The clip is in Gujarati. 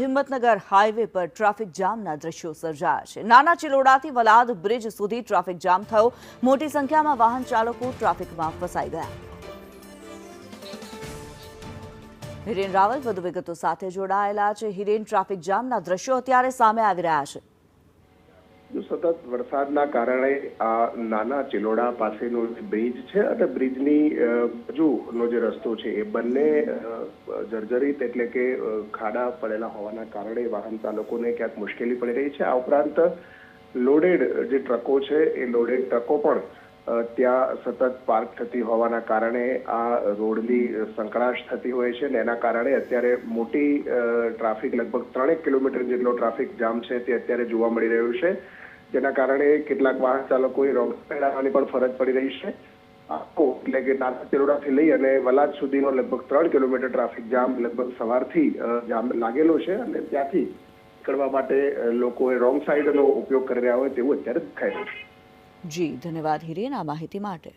હિંમતનગર હાઈવે પર ટ્રાફિક જામના દ્રશ્યો સર્જાયા છે। નાના ચિલોડાથી વલાદ બ્રિજ સુધી ટ્રાફિક જામ થયો। મોટી સંખ્યામાં વાહન ચાલકો ટ્રાફિકમાં ફસાઈ ગયા। હિરેન રાવલ વધુ વિગતો સાથે જોડાયેલા છે। હિરેન, ટ્રાફિક જામના દ્રશ્યો અત્યારે સામે આવી રહ્યા છે। સતત વરસાદના કારણે આ નાના ચિલોડા પાસેનો બ્રિજ છે અને બ્રિજની બાજુનો જે રસ્તો છે એ બંને જર્જરિત એટલે કે ખાડા પડેલા હોવાના કારણે વાહન ચાલકોને ક્યાંક મુશ્કેલી પડી રહી છે। આ ઉપરાંત લોડેડ જે ટ્રકો છે એ લોડેડ ટ્રકો પણ ત્યાં સતત પાર્ક થતી હોવાના કારણે આ રોડની સંકળાશ થતી હોય છે અને એના કારણે અત્યારે મોટી ટ્રાફિક લગભગ 3 કિલોમીટર જેટલો ટ્રાફિક જામ છે તે અત્યારે જોવા મળી રહ્યું છે, જેના કારણે કેટલાક વાહન ચાલકોએ રોંગ સાઈડ આવવાની પણ ફરજ પડી રહી છે। એટલે કે નાના ચિલોડાથી લઈ અને વલાદ સુધીનો લગભગ 3 કિલોમીટર ટ્રાફિક જામ લગભગ સવારથી જામ લાગેલો છે અને ત્યાંથી નીકળવા માટે લોકોએ રોંગ સાઈડનો ઉપયોગ કરી રહ્યા હોય તેવું અત્યારે દેખાઈ રહ્યું છે। જી, ધન્યવાદ હિરેન આ માહિતી માટે।